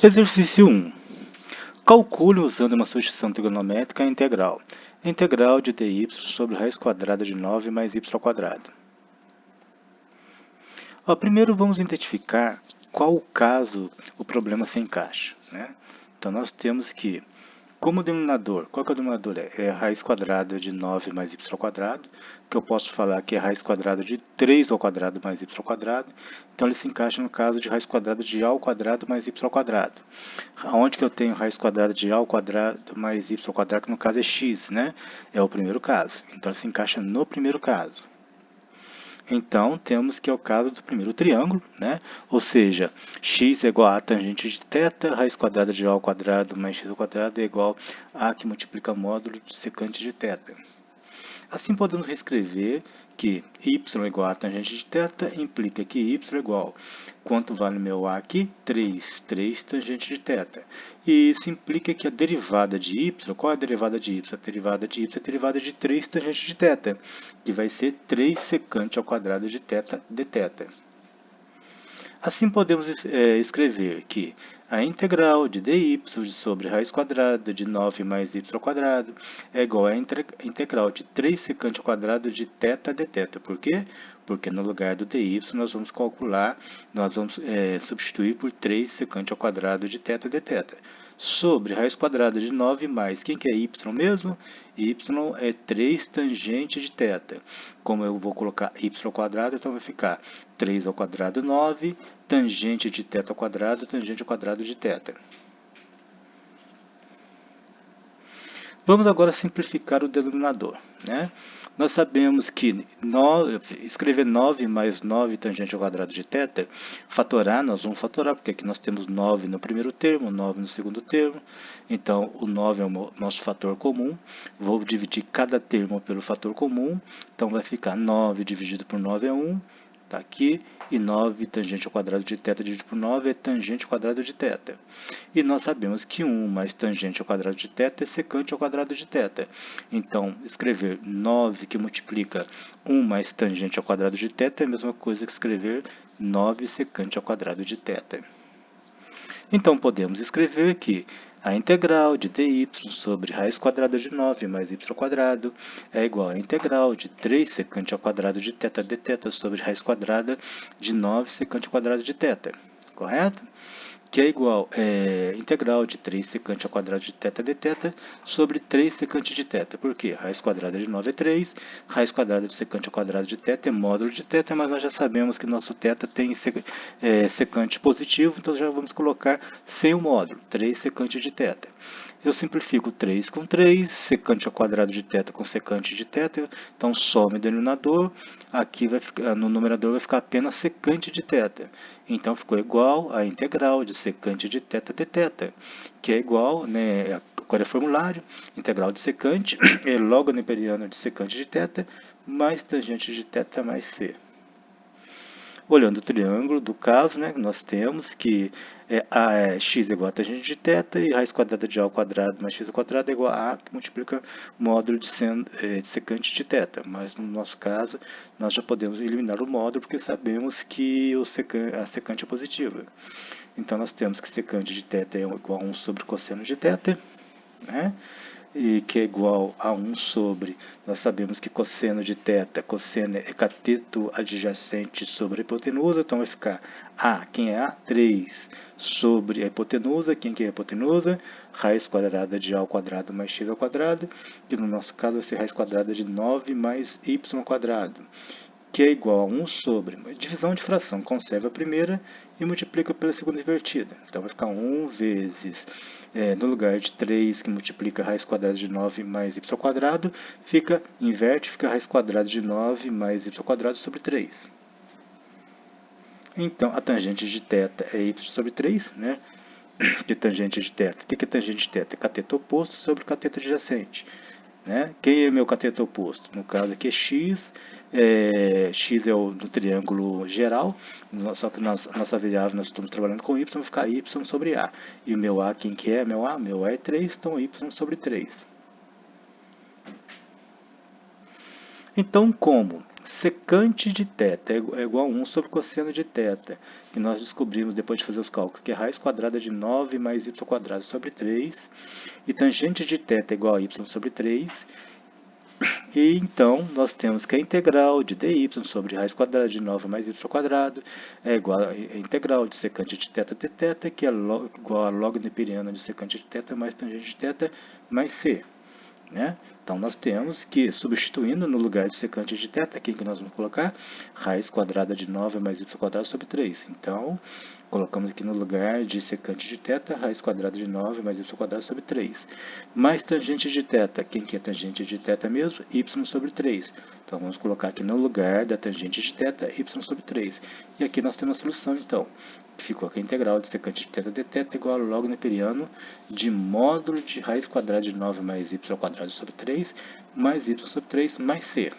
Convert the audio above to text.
Exercício 1. Calcule usando uma substituição trigonométrica a integral. Integral de dy sobre raiz quadrada de 9 mais y ao quadrado. Primeiro vamos identificar qual caso o problema se encaixa, né? Então nós temos que, como denominador, qual que é o denominador? É a raiz quadrada de 9 mais y ao quadrado, que eu posso falar que é a raiz quadrada de 3 ao quadrado mais y ao quadrado. Então ele se encaixa no caso de raiz quadrada de a ao quadrado mais y ao quadrado. Onde que eu tenho raiz quadrada de a ao quadrado mais y ao quadrado, que no caso é x, né? É o primeiro caso. Então ele se encaixa no primeiro caso. Então, temos que é o caso do primeiro triângulo, né? Ou seja, x é igual a tangente de θ, raiz quadrada de a ao quadrado mais x ao quadrado é igual a que multiplica módulo de secante de θ. Assim, podemos reescrever que y é igual a tangente de θ, implica que y é igual, quanto vale meu a aqui? 3 tangente de θ. E isso implica que a derivada de y, qual é a derivada de y? A derivada de y é a derivada de 3 tangente de θ, que vai ser 3 secante ao quadrado de θ dθ. Assim, podemos escrever que a integral de dy sobre raiz quadrada de 9 mais y ao quadrado é igual à integral de 3 secante ao quadrado de θ dθ. Por quê? Porque no lugar do dy nós vamos substituir por 3 secante ao quadrado de θ dθ. Sobre raiz quadrada de 9 mais, quem que é y mesmo? Y é 3 tangente de θ. Como eu vou colocar y ao quadrado, então vai ficar 3 ao quadrado 9, tangente de θ ao quadrado, tangente ao quadrado de θ. Vamos agora simplificar o denominador, né? Nós sabemos que escrever 9 mais 9 tangente ao quadrado de θ, fatorar, nós vamos fatorar, porque aqui nós temos 9 no primeiro termo, 9 no segundo termo. Então, o 9 é o nosso fator comum. Vou dividir cada termo pelo fator comum. Então, vai ficar 9 dividido por 9 é 1. Está aqui, e 9 tangente ao quadrado de θ dividido por 9 é tangente ao quadrado de θ. E nós sabemos que 1 mais tangente ao quadrado de θ é secante ao quadrado de θ. Então, escrever 9 que multiplica 1 mais tangente ao quadrado de θ é a mesma coisa que escrever 9 secante ao quadrado de θ. Então, podemos escrever que a integral de dy sobre raiz quadrada de 9 mais y ao quadrado é igual à integral de 3 secante ao quadrado de θ dθ sobre raiz quadrada de 9 secante ao quadrado de θ. Correto? Que é igual a integral de 3 secante ao quadrado de θ dθ sobre 3 secante de θ. Por quê? Raiz quadrada de 9 é 3, raiz quadrada de secante ao quadrado de θ é módulo de θ, mas nós já sabemos que nosso θ tem secante positivo, então já vamos colocar sem o módulo, 3 secante de θ. Eu simplifico 3 com 3, secante ao quadrado de θ com secante de θ, então some o denominador, aqui no numerador vai ficar apenas secante de θ. Então ficou igual a integral de secante de θ dθ, que é igual, né, agora é formulário, integral de secante é logo neperiano de secante de θ mais tangente de θ mais c. Olhando o triângulo do caso, né, nós temos que x é igual a tangente de θ e raiz quadrada de a ao quadrado mais x ao quadrado é igual a que multiplica módulo de secante de θ. Mas no nosso caso, nós já podemos eliminar o módulo porque sabemos que a secante é positiva. Então, nós temos que secante de θ é igual a 1 sobre cosseno de θ, né? E que é igual a 1 sobre, nós sabemos que cosseno de θ, cosseno é cateto adjacente sobre a hipotenusa, então vai ficar A, quem é A? 3 sobre a hipotenusa, quem que é a hipotenusa? Raiz quadrada de A ao quadrado mais x ao quadrado, que no nosso caso vai ser raiz quadrada de 9 mais y ao quadrado, que é igual a 1 sobre, divisão de fração, conserva a primeira e multiplica pela segunda invertida. Então vai ficar 1 vezes, no lugar de 3, que multiplica a raiz quadrada de 9 mais y ao quadrado, inverte, fica a raiz quadrada de 9 mais y ao quadrado sobre 3. Então, a tangente de θ é y sobre 3, né? Que tangente de θ? O que é tangente de θ? É cateto oposto sobre cateto adjacente. Né? Quem é meu cateto oposto? No caso aqui é x, x é do triângulo geral, só que a nossa variável nós estamos trabalhando com y, vai ficar y sobre a. E o meu a, quem que é? Meu a é 3, então y sobre 3. Então, como Secante de θ é igual a 1 sobre cosseno de θ, que nós descobrimos depois de fazer os cálculos, que é raiz quadrada de 9 mais y quadrado sobre 3, e tangente de θ é igual a y sobre 3, e então nós temos que a integral de dy sobre raiz quadrada de 9 mais y quadrado é igual a integral de secante de θ dθ, que é igual a log neperiana de secante de θ mais tangente de θ mais c. Né? Então, nós temos que, substituindo no lugar de secante de θ, aqui que nós vamos colocar raiz quadrada de 9 mais y quadrado sobre 3. Então, colocamos aqui no lugar de secante de θ, raiz quadrada de 9 mais y quadrado sobre 3. Mais tangente de θ, quem que é tangente de θ mesmo? Y sobre 3. Então, vamos colocar aqui no lugar da tangente de θ, y sobre 3. E aqui nós temos a solução, então. Ficou aqui a integral de secante de θ dθ igual a log neperiano de módulo de raiz quadrada de 9 mais y quadrado sobre 3 mais y sobre 3 mais c.